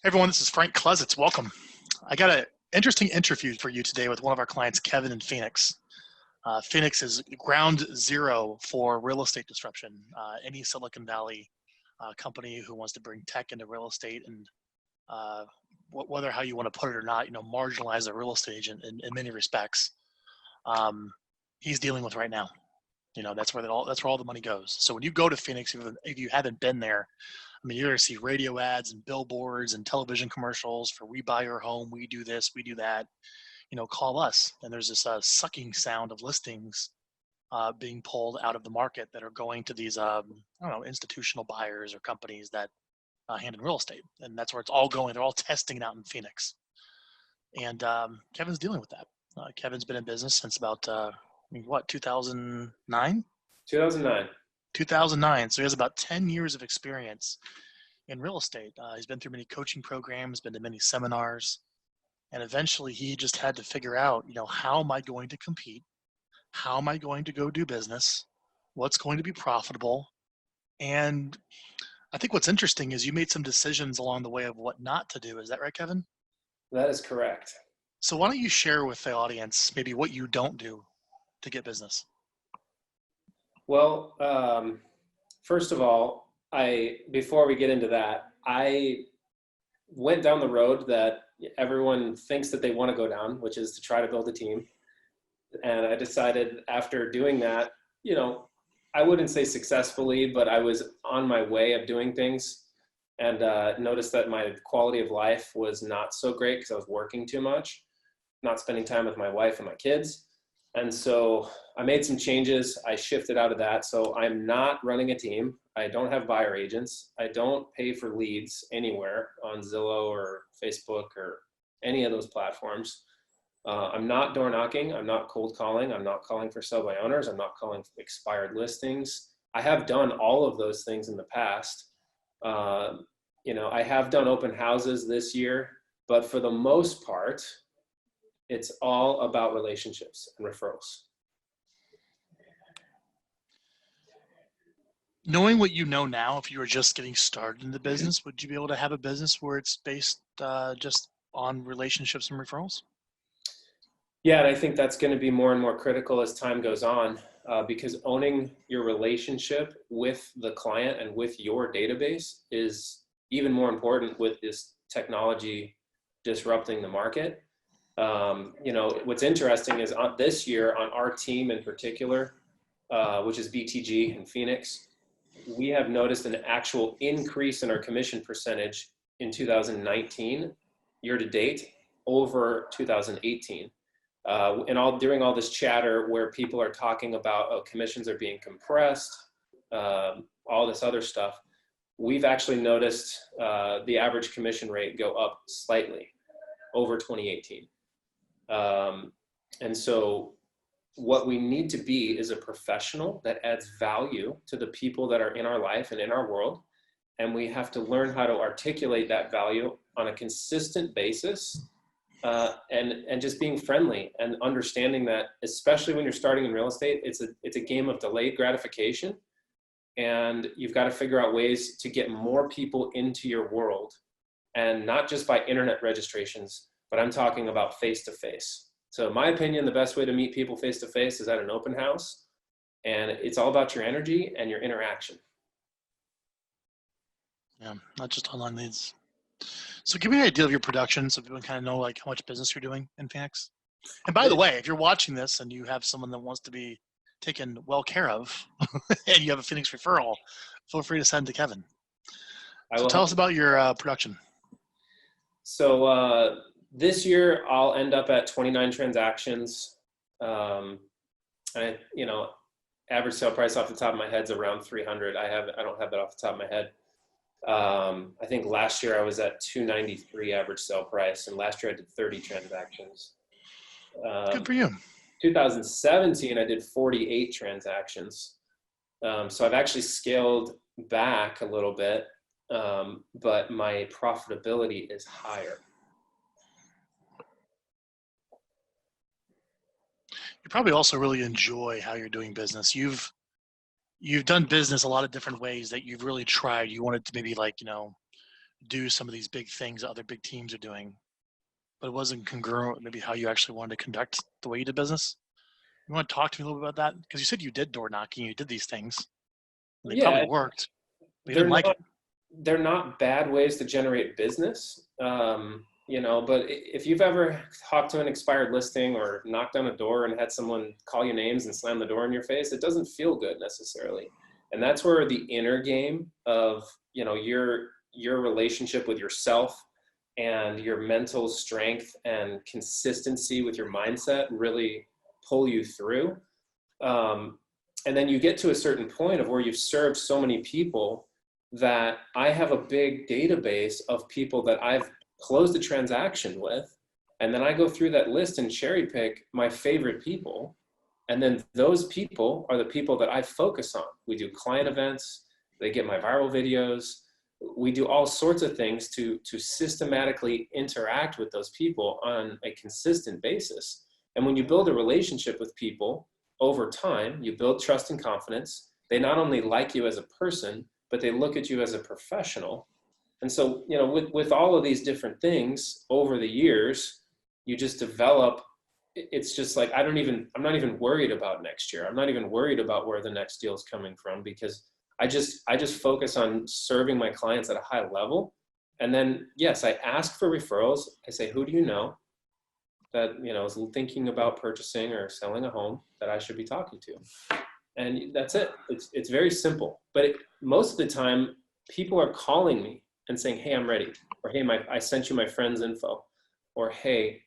Hey everyone, this is Frank Klesitz. Welcome. I got an interesting interview for you today with one of our clients, Kevin in Phoenix. Phoenix is ground zero for real estate disruption. Any Silicon Valley company who wants to bring tech into real estate and whether how you want to put it or not, marginalize a real estate agent in many respects. He's dealing with right now. That's where all the money goes. So when you go to Phoenix, if you haven't been there, I mean, you're going to see radio ads and billboards and television commercials for we buy your home, we do this, we do that. Call us. And there's this sucking sound of listings being pulled out of the market that are going to these, institutional buyers or companies that handle real estate. And that's where it's all going. They're all testing it out in Phoenix. And Kevin's dealing with that. Kevin's been in business since about, 2009? 2009. 2009. So he has about 10 years of experience in real estate. He's been through many coaching programs, been to many seminars, and eventually he just had to figure out, how am I going to compete? How am I going to go do business? What's going to be profitable? And I think what's interesting is you made some decisions along the way of what not to do. Is that right, Kevin? That is correct. So why don't you share with the audience maybe what you don't do to get business? Well, first of all, before we get into that, I went down the road that everyone thinks that they want to go down, which is to try to build a team. And I decided after doing that, I wouldn't say successfully, but I was on my way of doing things and noticed that my quality of life was not so great because I was working too much, not spending time with my wife and my kids. And so I made some changes. I shifted out of that. So I'm not running a team. I don't have buyer agents. I don't pay for leads anywhere on Zillow or Facebook or any of those platforms. I'm not door knocking. I'm not cold calling. I'm not calling for sell by owners. I'm not calling for expired listings. I have done all of those things in the past. I have done open houses this year, but for the most part, it's all about relationships and referrals. Knowing what you know now, if you were just getting started in the business, would you be able to have a business where it's based just on relationships and referrals? Yeah, and I think that's going to be more and more critical as time goes on because owning your relationship with the client and with your database is even more important with this technology disrupting the market. What's interesting is this year on our team in particular, which is BTG in Phoenix, we have noticed an actual increase in our commission percentage in 2019 year to date over 2018. During all this chatter where people are talking about commissions are being compressed, all this other stuff, we've actually noticed the average commission rate go up slightly over 2018. And so what we need to be is a professional that adds value to the people that are in our life and in our world. And we have to learn how to articulate that value on a consistent basis, and just being friendly and understanding that, especially when you're starting in real estate, it's a game of delayed gratification. And you've got to figure out ways to get more people into your world, and not just by internet registrations, but I'm talking about face-to-face. So in my opinion, the best way to meet people face-to-face is at an open house, and it's all about your energy and your interaction. Yeah, not just online leads. So give me an idea of your production so people kind of know like how much business you're doing in Phoenix. And by the way, if you're watching this and you have someone that wants to be taken well care of and you have a Phoenix referral, feel free to send to Kevin. So tell us about your production. So this year I'll end up at 29 transactions. Average sale price off the top of my head is around 300. I don't have that off the top of my head. I think last year I was at 293 average sale price, and last year I did 30 transactions. Good for you. 2017 I did 48 transactions. So I've actually scaled back a little bit, but my profitability is higher. You probably also really enjoy how you're doing business. You've done business a lot of different ways that you've really tried. You wanted to maybe do some of these big things that other big teams are doing, but it wasn't congruent with maybe how you actually wanted to conduct the way you did business? You want to talk to me a little bit about that? Because you said you did door knocking, you did these things, and they probably Yeah, worked, but you they're didn't like not it. they're not bad ways to generate business. But if you've ever talked to an expired listing or knocked on a door and had someone call you names and slam the door in your face, it doesn't feel good necessarily. And that's where the inner game of, your relationship with yourself and your mental strength and consistency with your mindset really pull you through. And then you get to a certain point of where you've served so many people that I have a big database of people that I've closed a transaction with. And then I go through that list and cherry pick my favorite people. And then those people are the people that I focus on. We do client events, they get my viral videos. We do all sorts of things to systematically interact with those people on a consistent basis. And when you build a relationship with people over time, you build trust and confidence. They not only like you as a person, but they look at you as a professional. And so, with all of these different things over the years, you just develop. It's just like, I'm not even worried about next year. I'm not even worried about where the next deal is coming from, because I just focus on serving my clients at a high level. And then, yes, I ask for referrals. I say, who do you know that, is thinking about purchasing or selling a home that I should be talking to? And that's it. It's very simple. But most of the time, people are calling me and saying, hey, I'm ready. Or, hey, I sent you my friend's info. Or, hey,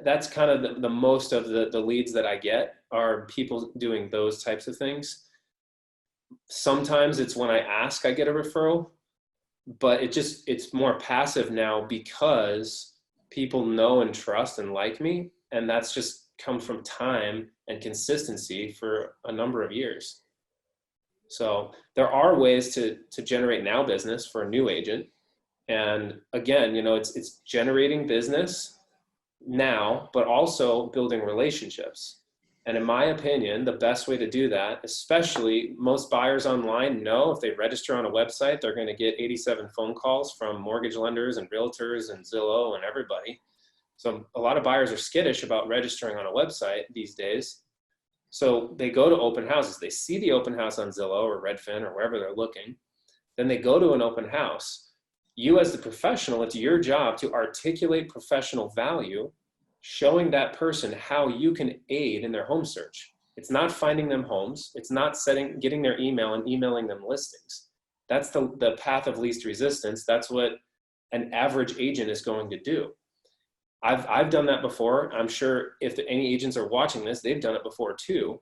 that's kind of the most of the leads that I get are people doing those types of things. Sometimes it's when I ask, I get a referral, but it's more passive now because people know and trust and like me. And that's just come from time and consistency for a number of years. So there are ways to generate now business for a new agent. And again, it's generating business now, but also building relationships. And in my opinion, the best way to do that, especially most buyers online know if they register on a website, they're going to get 87 phone calls from mortgage lenders and realtors and Zillow and everybody. So a lot of buyers are skittish about registering on a website these days. So they go to open houses. They see the open house on Zillow or Redfin or wherever they're looking. Then they go to an open house. You as the professional, it's your job to articulate professional value, showing that person how you can aid in their home search. It's not finding them homes. It's not getting their email and emailing them listings. That's the path of least resistance. That's what an average agent is going to do. I've done that before. I'm sure if any agents are watching this, they've done it before too.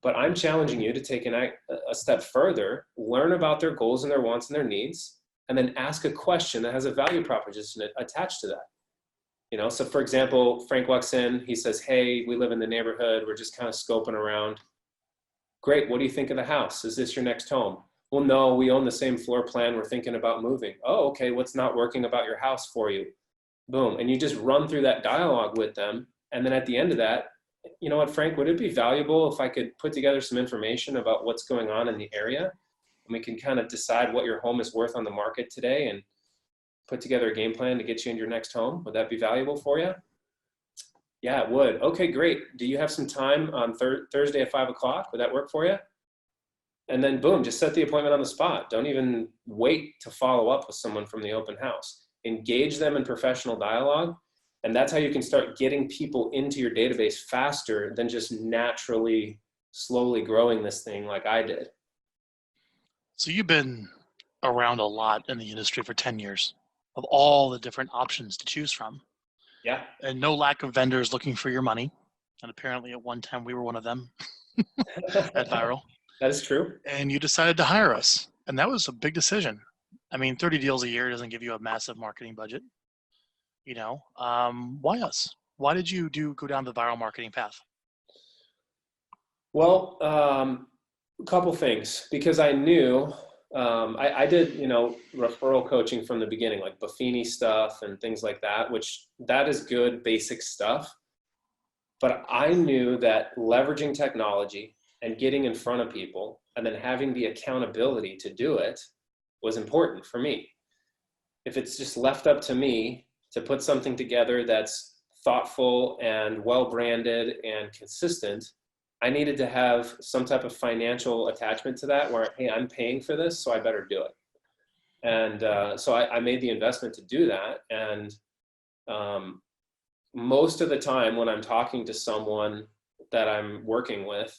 But I'm challenging you to take a step further, learn about their goals and their wants and their needs, and then ask a question that has a value proposition attached to that. So for example, Frank walks in, he says, hey, we live in the neighborhood. We're just kind of scoping around. Great. What do you think of the house? Is this your next home? Well, no, we own the same floor plan. We're thinking about moving. Oh, okay. What's not working about your house for you? Boom. And you just run through that dialogue with them. And then at the end of that, you know what, Frank, would it be valuable if I could put together some information about what's going on in the area? And we can kind of decide what your home is worth on the market today and put together a game plan to get you into your next home. Would that be valuable for you? Yeah, it would. Okay, great. Do you have some time on Thursday at 5 o'clock? Would that work for you? And then boom, just set the appointment on the spot. Don't even wait to follow up with someone from the open house. Engage them in professional dialogue. And that's how you can start getting people into your database faster than just naturally, slowly growing this thing like I did. So you've been around a lot in the industry for 10 years of all the different options to choose from. Yeah. And no lack of vendors looking for your money. And apparently at one time we were one of them at Viral. That is true. And you decided to hire us. And that was a big decision. I mean, 30 deals a year doesn't give you a massive marketing budget. Why us? Why did you go down the viral marketing path? Well, a couple things, because I knew I did, referral coaching from the beginning, like Buffini stuff and things like that, which that is good basic stuff. But I knew that leveraging technology and getting in front of people and then having the accountability to do it was important for me. if it's just left up to me to put something together that's thoughtful and well branded and consistent, I needed to have some type of financial attachment to that where, hey, I'm paying for this, so I better do it. And so I made the investment to do that. And most of the time when I'm talking to someone that I'm working with,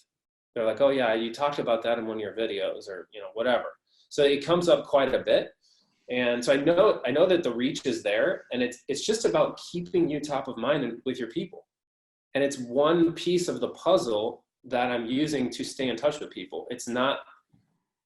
they're like, oh yeah, you talked about that in one of your videos, or, you know, whatever. So it comes up quite a bit. And so I know that the reach is there, and it's just about keeping you top of mind with your people. And it's one piece of the puzzle that I'm using to stay in touch with people. It's not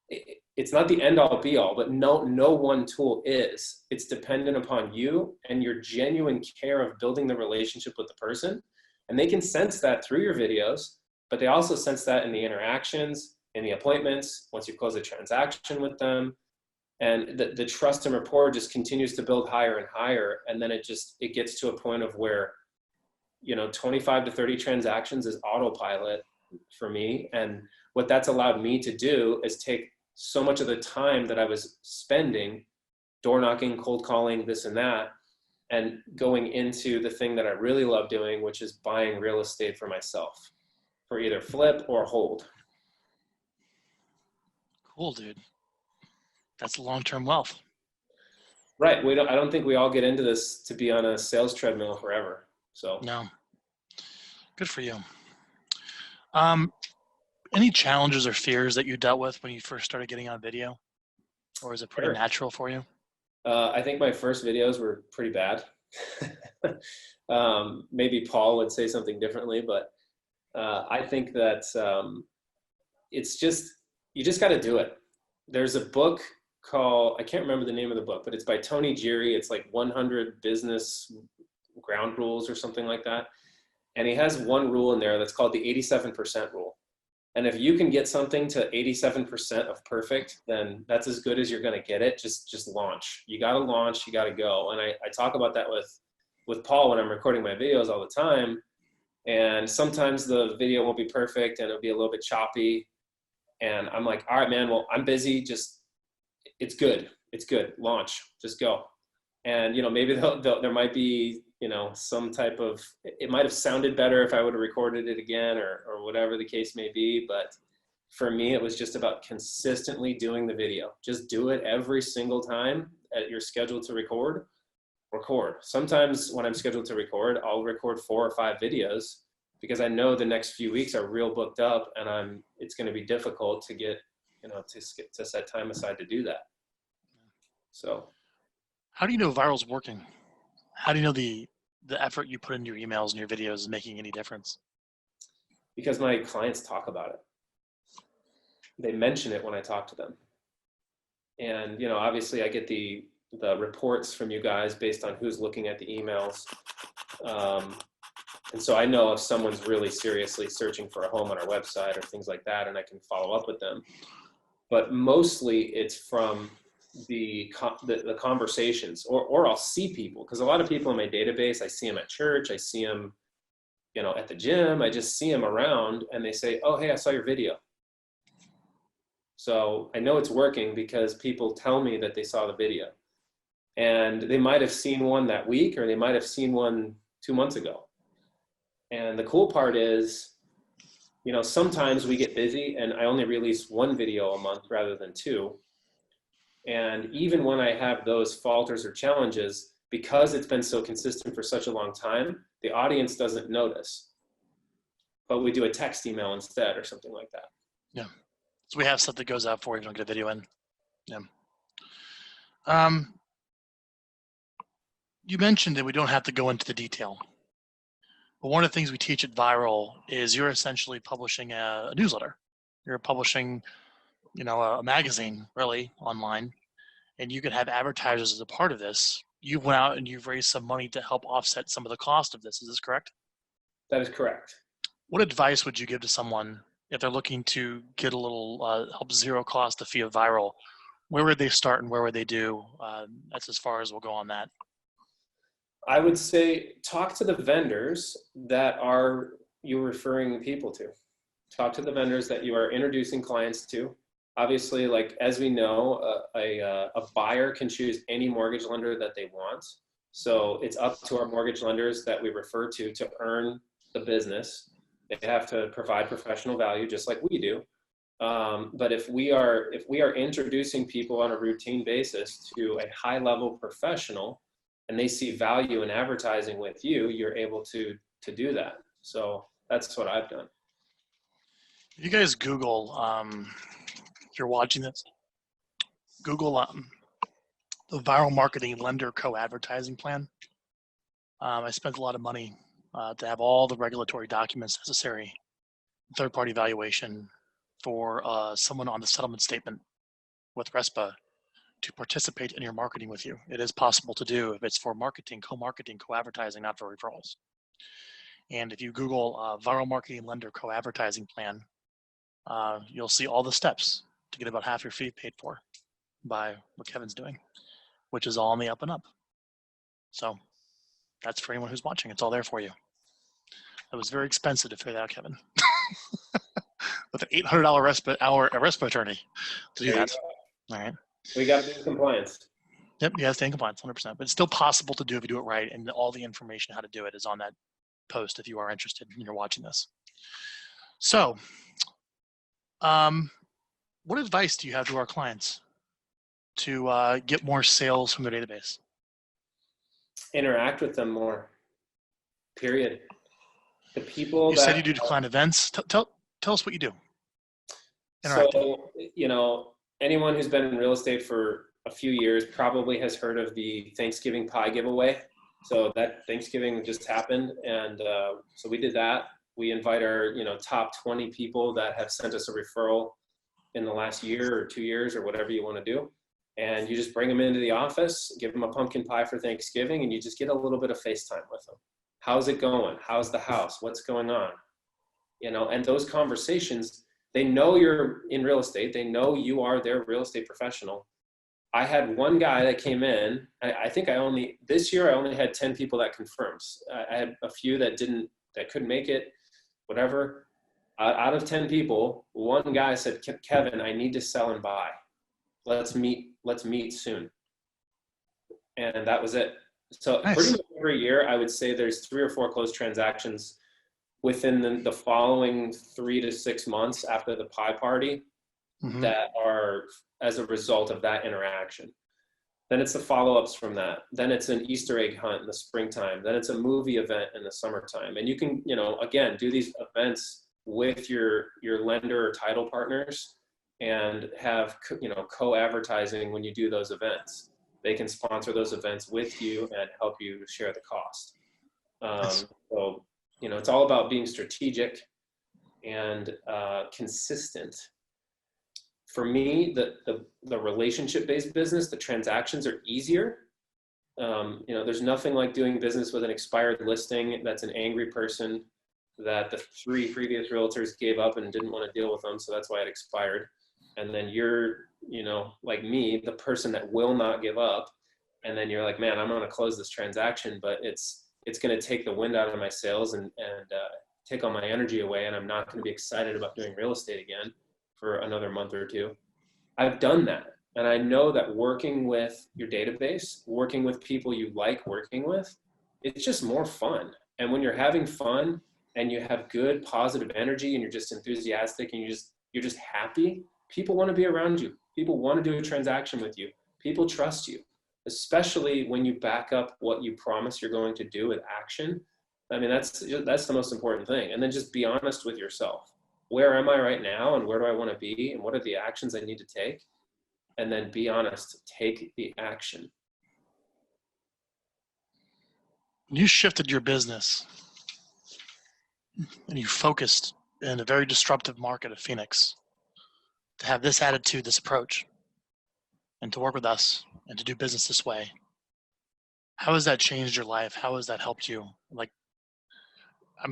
the end all be all, but no one tool is. It's dependent upon you and your genuine care of building the relationship with the person. And they can sense that through your videos, but they also sense that in the interactions, in the appointments, once you close a transaction with them. And the trust and rapport just continues to build higher and higher. And then it gets to a point of where, you know, 25 to 30 transactions is autopilot for me. And what that's allowed me to do is take so much of the time that I was spending door knocking, cold calling, this and that, and going into the thing that I really love doing, which is buying real estate for myself, for either flip or hold. Cool, dude. That's long-term wealth. Right. I don't think we all get into this to be on a sales treadmill forever. So No. Good for you. Any challenges or fears that you dealt with when you first started getting on video? Or is it pretty natural for you? I think my first videos were pretty bad. Maybe Paul would say something differently, but I think that you just got to do it. There's a book called, I can't remember the name of the book, but it's by Tony Geary. It's like 100 business ground rules or something like that. And he has one rule in there that's called the 87% rule. And if you can get something to 87% of perfect, then that's as good as you're going to get it. Just launch. You got to launch. You got to go. And I talk about that with Paul when I'm recording my videos all the time. And sometimes the video won't be perfect and it'll be a little bit choppy. And I'm like, all right, man, well, I'm busy. It's good. It's good. Launch. Just go. And, you know, maybe there might be, you know, some type of, it might have sounded better if I would have recorded it again or whatever the case may be. But for me, it was just about consistently doing the video. Just do it every single time that you're scheduled to record. Sometimes when I'm scheduled to record, I'll record 4 or 5 videos because I know the next few weeks are real booked up and it's going to be difficult to get, you know, to set time aside to do that. So. How do you know viral's working? How do you know the effort you put into your emails and your videos is making any difference? Because my clients talk about it. They mention it when I talk to them. And, you know, obviously I get the reports from you guys based on who's looking at the emails. And so I know if someone's really seriously searching for a home on our website or things like that, and I can follow up with them. But mostly it's from the conversations, or I'll see people, because a lot of people in my database, I see them at church, I see them, you know, at the gym, I just see them around and they say, oh, hey, I saw your video. So I know it's working because people tell me that they saw the video, and they might have seen one that week or they might have seen one 2 months ago. And the cool part is, you know, sometimes we get busy and I only release 1 video a month rather than 2. And even when I have those falters or challenges, because it's been so consistent for such a long time, the audience doesn't notice. But we do a text email instead or something like that. Yeah. So we have stuff that goes out for you if you don't get a video in. Yeah. You mentioned that we don't have to go into the detail. But one of the things we teach at Viral is you're essentially publishing a newsletter. You're publishing, you know, a magazine, really, online, and you can have advertisers as a part of this. You went out and you've raised some money to help offset some of the cost of this. Is this correct? That is correct. What advice would you give to someone if they're looking to get a little help zero cost the fee of Viral? Where would they start and where would they do? That's as far as we'll go on that. I would say talk to the vendors that you're referring people to. Talk to the vendors that you are introducing clients to. Obviously, like as we know, a buyer can choose any mortgage lender that they want. So it's up to our mortgage lenders that we refer to earn the business. They have to provide professional value just like we do. But if we are introducing people on a routine basis to a high level professional and they see value in advertising with you, you're able to do that. So that's what I've done. If you guys Google, if you're watching this, Google the viral marketing lender co-advertising plan. I spent a lot of money to have all the regulatory documents necessary, third-party valuation for someone on the settlement statement with RESPA to participate in your marketing with you. It is possible to do if it's for marketing, co-advertising, not for referrals. And if you Google viral marketing lender co-advertising plan, you'll see all the steps to get about half your fee paid for by what Kevin's doing, which is all on the up and up. So that's for anyone who's watching. It's all there for you. It was very expensive to figure that out, Kevin. With an $800 RESPA attorney to do that. All right. We got to be in compliance. Yep, you have to stay in compliance, 100%. But it's still possible to do if you do it right, and all the information how to do it is on that post if you are interested and you're watching this. So, what advice do you have to our clients to get more sales from their database? Interact with them more. Period. The people you said you do client events. Tell us what you do. So, anyone who's been in real estate for a few years probably has heard of the Thanksgiving pie giveaway. So that Thanksgiving just happened. And so we did that. We invite our, top 20 people that have sent us a referral in the last year or 2 years or whatever you want to do. And you just bring them into the office, give them a pumpkin pie for Thanksgiving, and you just get a little bit of FaceTime with them. How's it going? How's the house? What's going on? And those conversations, they know you're in real estate. They know you are their real estate professional. I had one guy that came in. I think this year I only had 10 people that confirms. I had a few that couldn't make it, whatever. Out of 10 people, one guy said, Kevin, I need to sell and buy. Let's meet soon. And that was it. So nice. Pretty much every year, I would say there's 3 or 4 closed transactions within the following 3 to 6 months after the pie party that are as a result of that interaction. Then it's the follow-ups from that. Then it's an Easter egg hunt in the springtime. Then it's a movie event in the summertime. And you can, again, do these events with your lender or title partners and have, co-advertising when you do those events. They can sponsor those events with you and help you share the cost. So, it's all about being strategic and consistent. For me, the relationship-based business, the transactions are easier. There's nothing like doing business with an expired listing that's an angry person that the 3 previous realtors gave up and didn't want to deal with them, so that's why it expired. And then you're, like me, the person that will not give up. And then you're like, man, I'm going to close this transaction, but it's going to take the wind out of my sails and take all my energy away. And I'm not going to be excited about doing real estate again for another month or 2. I've done that. And I know that working with your database, working with people you like working with, it's just more fun. And when you're having fun and you have good positive energy and you're just enthusiastic and you're just happy, people want to be around you. People want to do a transaction with you. People trust you, especially when you back up what you promise you're going to do with action. I mean, that's the most important thing. And then just be honest with yourself. Where am I right now and where do I want to be and what are the actions I need to take? And then be honest, take the action. You shifted your business and you focused in a very disruptive market of Phoenix to have this attitude, this approach, and to work with us and to do business this way. How has that changed your life? How has that helped you?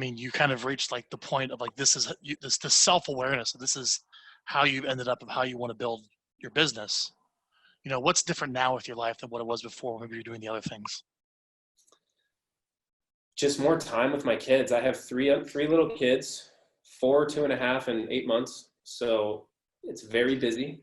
You kind of reached the point of this self-awareness. This is how you've ended up of how you want to build your business. What's different now with your life than what it was before when you were doing the other things? Just more time with my kids. I have three little kids, 4, 2.5, and 8 months. So, it's very busy.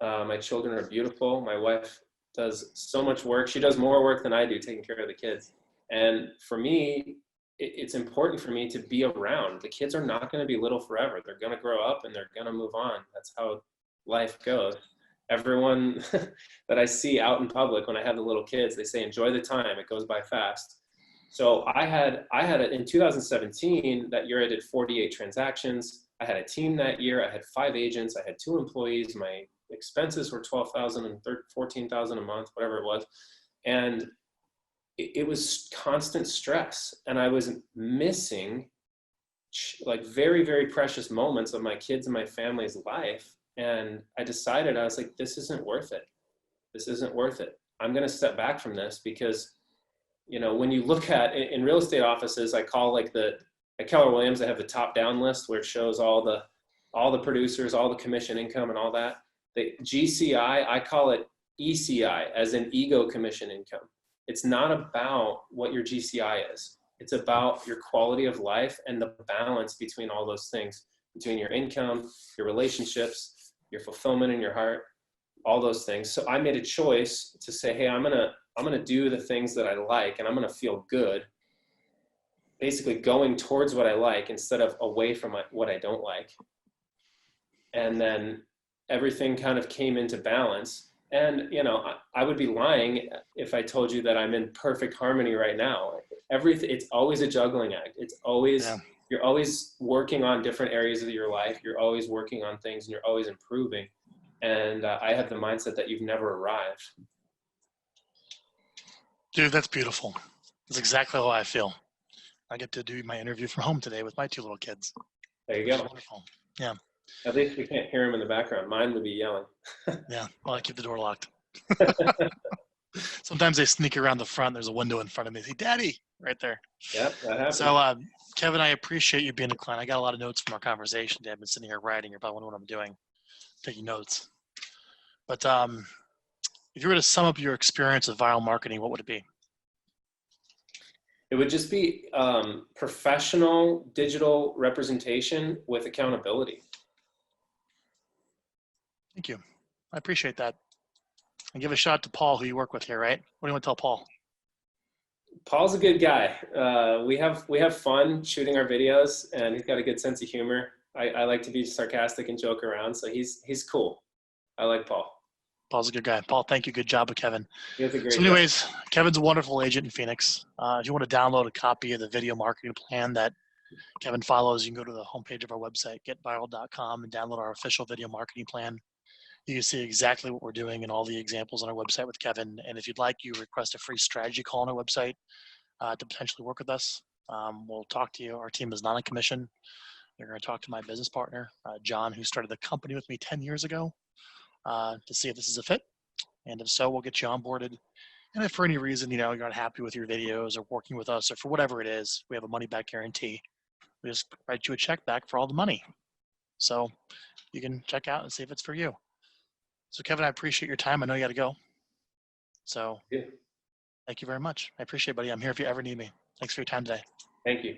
My children are beautiful. My wife does so much work. She does more work than I do taking care of the kids. And for me, it's important for me to be around. The kids are not going to be little forever. They're going to grow up and they're going to move on. That's how life goes. Everyone that I see out in public when I have the little kids, they say, enjoy the time. It goes by fast. So I had in 2017, that year I did 48 transactions. I had a team that year. I had 5 agents. I had 2 employees. My expenses were $12,000 and $14,000 a month, whatever it was. And it was constant stress. And I was missing like very, very precious moments of my kids and my family's life. And I decided, I was like, this isn't worth it. This isn't worth it. I'm going to step back from this because, you know, when you look at in real estate offices, I call like at Keller Williams, they have the top down list where it shows all the producers, all the commission income and all that. The GCI, I call it ECI, as in ego commission income. It's not about what your GCI is. It's about your quality of life and the balance between all those things, between your income, your relationships, your fulfillment in your heart, all those things. So I made a choice to say, hey, I'm gonna do the things that I like and I'm gonna feel good, basically going towards what I like instead of away from what I don't like. And then everything kind of came into balance. And, you know, I would be lying if I told you that I'm in perfect harmony right now. It's always a juggling act. It's always, yeah. You're always working on different areas of your life. You're always working on things and you're always improving. And I have the mindset that you've never arrived. Dude, that's beautiful. That's exactly how I feel. I get to do my interview from home today with my 2 little kids. There you go. Wonderful. Yeah. At least we can't hear him in the background. Mine would be yelling. Yeah. Well, I keep the door locked. Sometimes they sneak around the front. There's a window in front of me. Say, Daddy, right there. Yeah, that happens. So, Kevin, I appreciate you being a client. I got a lot of notes from our conversation today. I've been sitting here writing. You're probably wondering what I'm doing, taking notes. But if you were to sum up your experience with viral marketing, what would it be? It would just be professional digital representation with accountability. Thank you. I appreciate that. And give a shout out to Paul, who you work with here, right? What do you want to tell Paul? Paul's a good guy. We have fun shooting our videos, and he's got a good sense of humor. I like to be sarcastic and joke around, so he's cool. I like Paul. Paul's a good guy. Paul, thank you. Good job, Kevin. He's a great so anyways, guy. Kevin's a wonderful agent in Phoenix. If you want to download a copy of the video marketing plan that Kevin follows, you can go to the homepage of our website, getviral.com, and download our official video marketing plan. You can see exactly what we're doing and all the examples on our website with Kevin. And if you'd like, you request a free strategy call on our website to potentially work with us. We'll talk to you. Our team is not on commission. You're going to talk to my business partner, John, who started the company with me 10 years ago, to see if this is a fit. And if so, we'll get you onboarded. And if for any reason, you're not happy with your videos or working with us or for whatever it is, we have a money back guarantee. We just write you a check back for all the money. So you can check out and see if it's for you. So Kevin, I appreciate your time. I know you got to go. So yeah. Thank you very much. I appreciate it, buddy. I'm here if you ever need me. Thanks for your time today. Thank you.